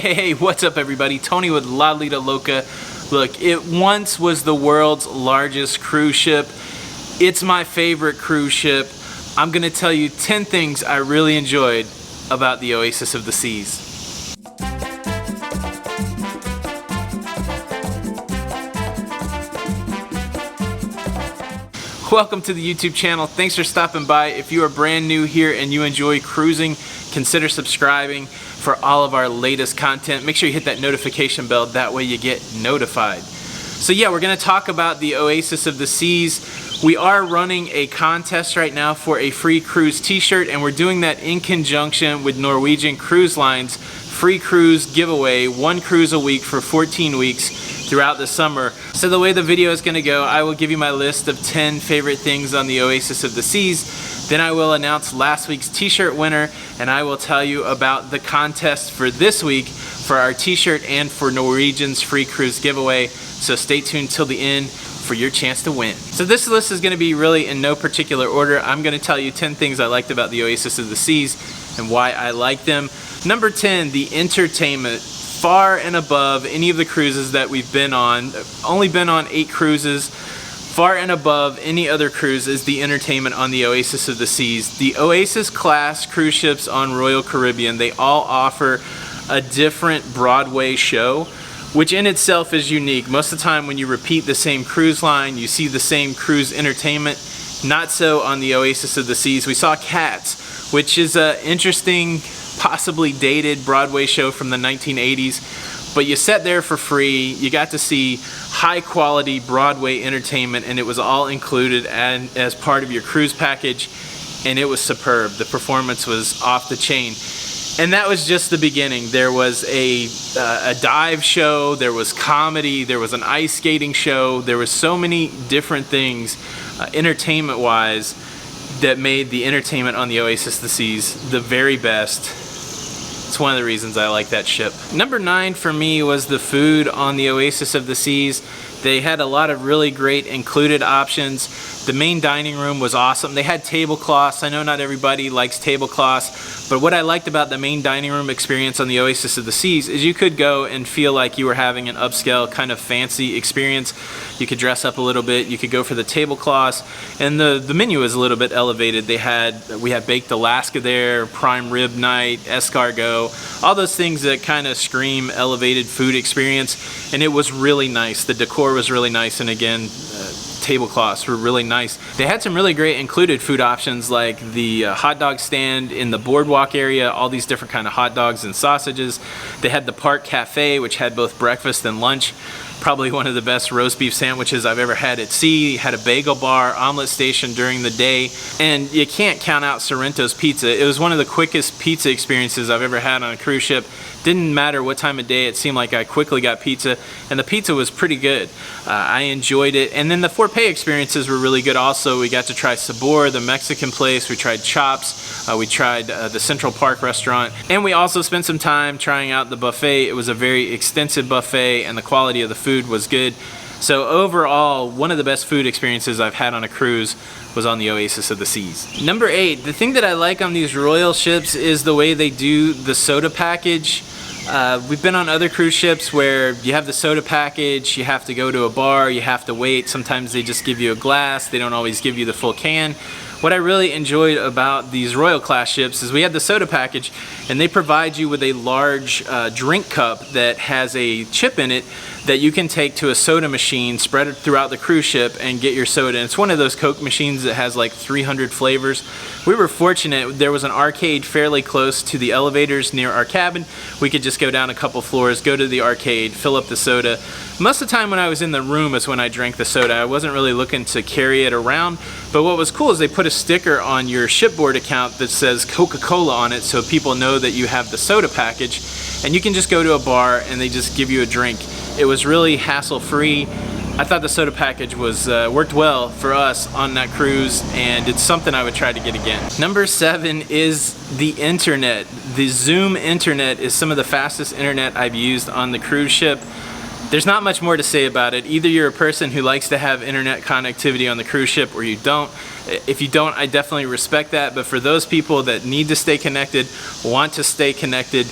Hey, what's up everybody? Tony with Lido Loca. Look, it once was the world's largest cruise ship. It's my favorite cruise ship. I'm gonna tell you 10 things I really enjoyed about the Oasis of the Seas. Welcome to the YouTube channel. Thanks for stopping by. If you are brand new here and you enjoy cruising, consider subscribing for all of our latest content. Make sure you hit that notification bell, that way you get notified. So yeah, we're gonna talk about the Oasis of the Seas. We are running a contest right now for a free cruise t-shirt, and we're doing that in conjunction with Norwegian Cruise Line's free cruise giveaway, 1 cruise a week for 14 weeks throughout the summer. So the way the video is gonna go, I will give you my list of 10 favorite things on the Oasis of the Seas. Then I will announce last week's t-shirt winner, and I will tell you about the contest for this week for our t-shirt and for Norwegian's free cruise giveaway. So stay tuned till the end for your chance to win. So this list is gonna be really in no particular order. I'm gonna tell you 10 things I liked about the Oasis of the Seas and why I like them. Number 10, the entertainment. Far and above any of the cruises that we've been on. Only been on 8 cruises. Far and above any other cruise is the entertainment on the Oasis of the Seas. The Oasis class cruise ships on Royal Caribbean, they all offer a different Broadway show, which in itself is unique. Most of the time when you repeat the same cruise line, you see the same cruise entertainment. Not so on the Oasis of the Seas. We saw Cats, which is an interesting, possibly dated Broadway show from the 1980s, but you sat there for free. You got to see high quality Broadway entertainment, and it was all included as part of your cruise package, and it was superb. The performance was off the chain. And that was just the beginning. There was a dive show, there was comedy, there was an ice skating show. There was so many different things entertainment wise that made the entertainment on the Oasis of the Seas the very best. It's one of the reasons I like that ship. Number 9 for me was the food on the Oasis of the Seas. They had a lot of really great included options. The main dining room was awesome. They had tablecloths. I know not everybody likes tablecloths, but what I liked about the main dining room experience on the Oasis of the Seas is you could go and feel like you were having an upscale kind of fancy experience. You could dress up a little bit. You could go for the tablecloths, and the menu was a little bit elevated. We had baked Alaska there, prime rib night, escargot, all those things that kind of scream elevated food experience, and it was really nice. The decor was really nice, and again, tablecloths were really nice. They had some really great included food options, like the hot dog stand in the boardwalk area, all these different kind of hot dogs and sausages. They had the park cafe, which had both breakfast and lunch. Probably one of the best roast beef sandwiches I've ever had at sea. Had a bagel bar, omelet station during the day, and you can't count out Sorrento's pizza. It was one of the quickest pizza experiences I've ever had on a cruise ship. Didn't matter what time of day, it seemed like I quickly got pizza, and the pizza was pretty good. I enjoyed it. And then the for-pay experiences were really good also. We got to try Sabor, the Mexican place. We tried Chops. We tried the Central Park restaurant. And we also spent some time trying out the buffet. It was a very extensive buffet, and the quality of the food was good. So overall, one of the best food experiences I've had on a cruise was on the Oasis of the Seas. Number 8, the thing that I like on these royal ships is the way they do the soda package. We've been on other cruise ships where you have the soda package, you have to go to a bar, you have to wait. Sometimes they just give you a glass, they don't always give you the full can. What I really enjoyed about these Royal class ships is we had the soda package, and they provide you with a large drink cup that has a chip in it that you can take to a soda machine, spread it throughout the cruise ship, and get your soda. And it's one of those Coke machines that has like 300 flavors. We were fortunate, there was an arcade fairly close to the elevators near our cabin. We could just go down a couple floors, go to the arcade, fill up the soda. Most of the time when I was in the room is when I drank the soda. I wasn't really looking to carry it around, but what was cool is they put a sticker on your shipboard account that says Coca-Cola on it, so people know that you have the soda package, and you can just go to a bar and they just give you a drink. It was really hassle-free. I thought the soda package was worked well for us on that cruise, and it's something I would try to get again. Number 7 is the internet. The Zoom internet is some of the fastest internet I've used on the cruise ship. There's not much more to say about it. Either you're a person who likes to have internet connectivity on the cruise ship or you don't. If you don't, I definitely respect that, but for those people that need to stay connected, want to stay connected,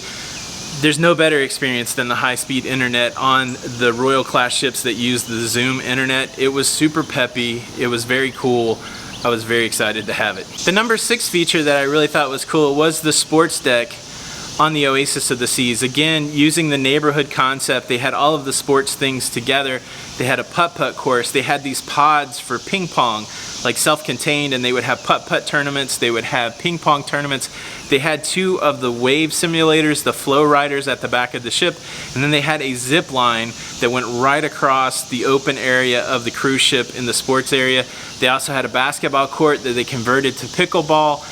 There's no better experience than the high-speed internet on the Royal class ships that use the Zoom internet. It was super peppy. It was very cool. I was very excited to have it. The number 6 feature that I really thought was cool was the sports deck on the Oasis of the Seas. Again, using the neighborhood concept, they had all of the sports things together. They had a putt-putt course. They had these pods for ping pong, like self-contained, and they would have putt-putt tournaments. They would have ping pong tournaments. They had 2 of the wave simulators, the flow riders at the back of the ship, and then they had a zip line that went right across the open area of the cruise ship in the sports area. They also had a basketball court that they converted to pickleball.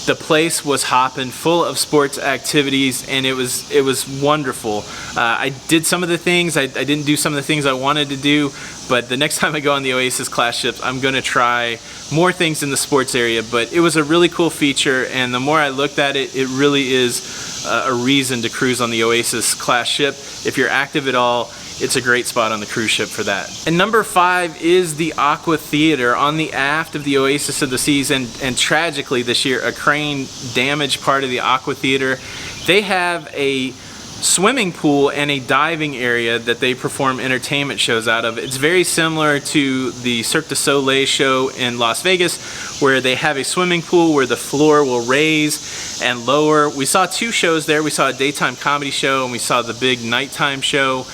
The place was hopping, full of sports activities, and it was wonderful. I did some of the things. I didn't do some of the things I wanted to do, but the next time I go on the Oasis class ships, I'm going to try more things in the sports area. But it was a really cool feature, and the more I looked at it, it really is a reason to cruise on the Oasis class ship. If you're active at all, it's a great spot on the cruise ship for that. And number 5 is the Aqua Theater on the aft of the Oasis of the Seas, and tragically this year a crane damaged part of the Aqua Theater. They have a swimming pool and a diving area that they perform entertainment shows out of. It's very similar to the Cirque du Soleil show in Las Vegas, where they have a swimming pool where the floor will raise and lower. We saw 2 shows there. We saw a daytime comedy show and we saw the big nighttime show.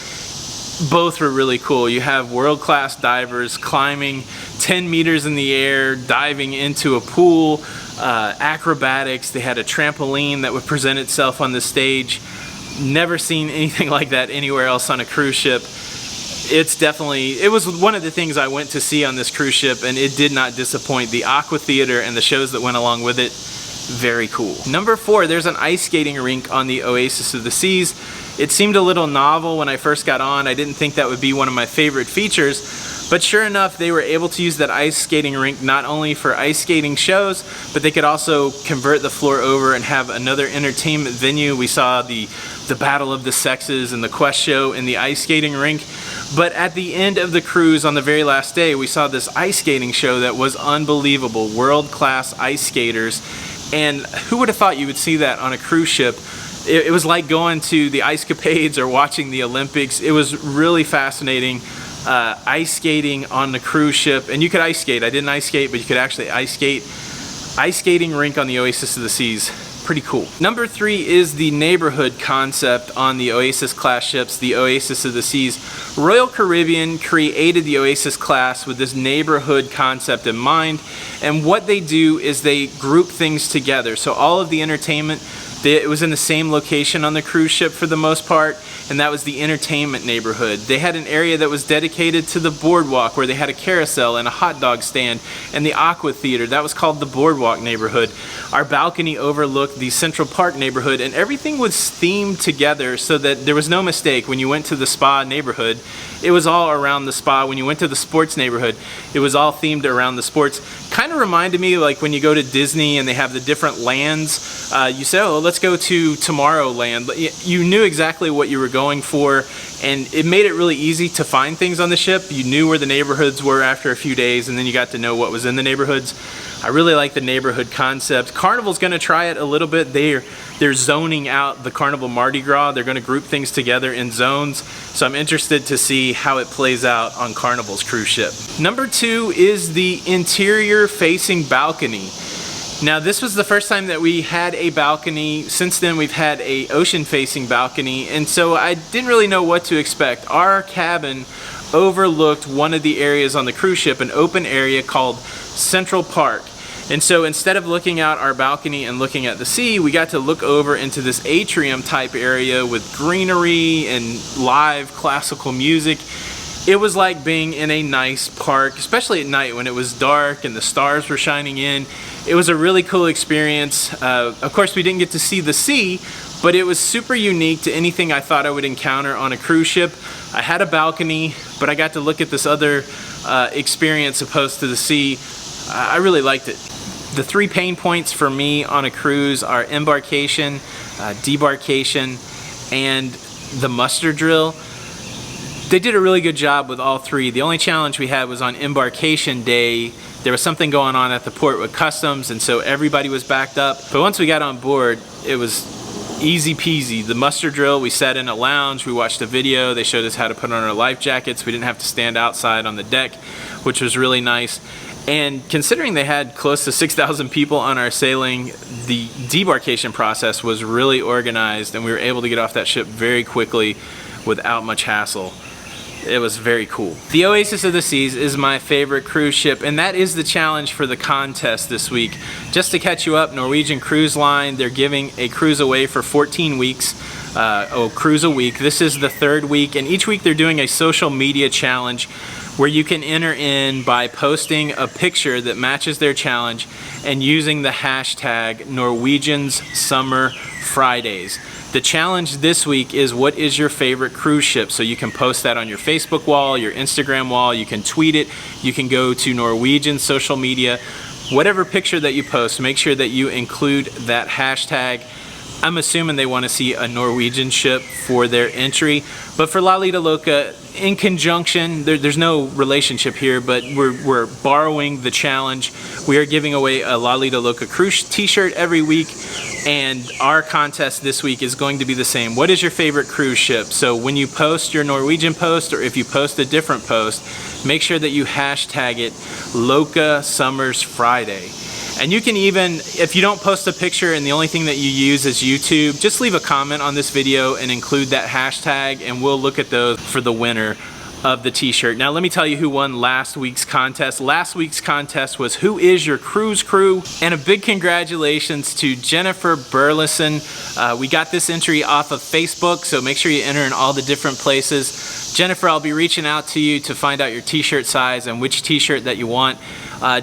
Both were really cool. You have world-class divers climbing 10 meters in the air, diving into a pool, acrobatics. They had a trampoline that would present itself on the stage. Never seen anything like that anywhere else on a cruise ship. It was one of the things I went to see on this cruise ship, and it did not disappoint. The Aqua Theater and the shows that went along with it, very cool. Number 4, there's an ice skating rink on the Oasis of the Seas. It seemed a little novel when I first got on. I didn't think that would be one of my favorite features, but sure enough, they were able to use that ice skating rink not only for ice skating shows, but they could also convert the floor over and have another entertainment venue. We saw the Battle of the Sexes and the Quest show in the ice skating rink. But at the end of the cruise, on the very last day, we saw this ice skating show that was unbelievable. World-class ice skaters. And who would have thought you would see that on a cruise ship? It was like going to the ice capades or watching the Olympics. It was really fascinating. Ice skating on the cruise ship, and you could ice skate. I didn't ice skate, but you could actually ice skate. Ice skating rink on the Oasis of the Seas. Pretty cool. Number 3 is the neighborhood concept on the Oasis class ships, the Oasis of the Seas. Royal Caribbean created the Oasis class with this neighborhood concept in mind, and what they do is they group things together. So all of the entertainment, it was in the same location on the cruise ship for the most part, and that was the entertainment neighborhood. They had an area that was dedicated to the boardwalk where they had a carousel and a hot dog stand, and the Aqua Theater. That was called the boardwalk neighborhood. Our balcony overlooked the Central Park neighborhood, and everything was themed together so that there was no mistake. When you went to the spa neighborhood, it was all around the spa. When you went to the sports neighborhood, it was all themed around the sports. Kind of reminded me like when you go to Disney and they have the different lands. You say, oh, let's go to Tomorrowland. You knew exactly what you were going for, and it made it really easy to find things on the ship. You knew where the neighborhoods were after a few days, and then you got to know what was in the neighborhoods. I really like the neighborhood concept. Carnival's going to try it a little bit. They're zoning out the Carnival Mardi Gras. They're going to group things together in zones. So I'm interested to see how it plays out on Carnival's cruise ship. Number 2 is the interior facing balcony. Now this was the first time that we had a balcony. Since then we've had a ocean facing balcony, and so I didn't really know what to expect. Our cabin overlooked one of the areas on the cruise ship, an open area called Central Park. And so instead of looking out our balcony and looking at the sea, we got to look over into this atrium type area with greenery and live classical music. It was like being in a nice park, especially at night when it was dark and the stars were shining in. It was a really cool experience. Of course, we didn't get to see the sea, but it was super unique to anything I thought I would encounter on a cruise ship. I had a balcony, but I got to look at this other experience opposed to the sea. I really liked it. The 3 pain points for me on a cruise are embarkation, debarkation, and the muster drill. They did a really good job with all 3. The only challenge we had was on embarkation day. There was something going on at the port with customs, and so everybody was backed up. But once we got on board, it was easy peasy. The muster drill, we sat in a lounge, we watched a video, they showed us how to put on our life jackets. We didn't have to stand outside on the deck, which was really nice. And considering they had close to 6,000 people on our sailing, the debarkation process was really organized and we were able to get off that ship very quickly without much hassle. It was very cool. The Oasis of the Seas is my favorite cruise ship, and that is the challenge for the contest this week. Just to catch you up, Norwegian Cruise Line, they're giving a cruise away for 14 weeks. Cruise a week. This is the 3rd week, and each week they're doing a social media challenge where you can enter in by posting a picture that matches their challenge and using the hashtag Norwegian's Summer Fridays. The challenge this week is, what is your favorite cruise ship? So you can post that on your Facebook wall, your Instagram wall, you can tweet it, you can go to Norwegian social media. Whatever picture that you post, make sure that you include that hashtag. I'm assuming they want to see a Norwegian ship for their entry, but for Lido Loca, in conjunction, there's no relationship here, but we're borrowing the challenge. We are giving away a Lido Loca cruise t-shirt every week, and our contest this week is going to be the same. What is your favorite cruise ship? So when you post your Norwegian post, or if you post a different post, make sure that you hashtag it Loca Summers Friday. And you can even, if you don't post a picture and the only thing that you use is YouTube, just leave a comment on this video and include that hashtag, and we'll look at those for the winner of the t-shirt. Now let me tell you who won last week's contest. Last week's contest was Who is Your Cruise Crew? And a big congratulations to Jennifer Burleson. We got this entry off of Facebook, so make sure you enter in all the different places. Jennifer, I'll be reaching out to you to find out your t-shirt size and which t-shirt that you want.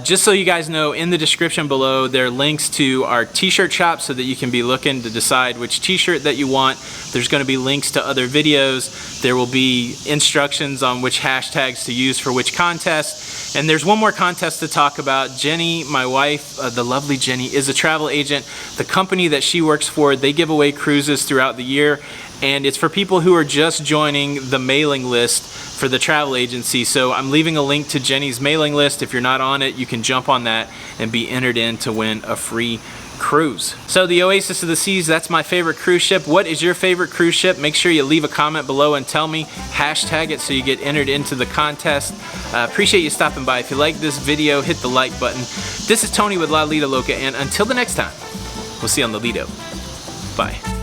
Just so you guys know, in the description below, there are links to our t-shirt shop so that you can be looking to decide which t-shirt that you want. There's going to be links to other videos. There will be instructions on which hashtags to use for which contest. And there's one more contest to talk about. Jenny, my wife, the lovely Jenny, is a travel agent. The company that she works for, they give away cruises throughout the year. And it's for people who are just joining the mailing list for the travel agency. So I'm leaving a link to Jenny's mailing list. If you're not on it, you can jump on that and be entered in to win a free cruise. So the Oasis of the Seas, that's my favorite cruise ship. What is your favorite cruise ship? Make sure you leave a comment below and tell me. Hashtag it so you get entered into the contest. Appreciate you stopping by. If you like this video, hit the like button. This is Tony with Lido Loca, and until the next time, we'll see you on the Lido. Bye.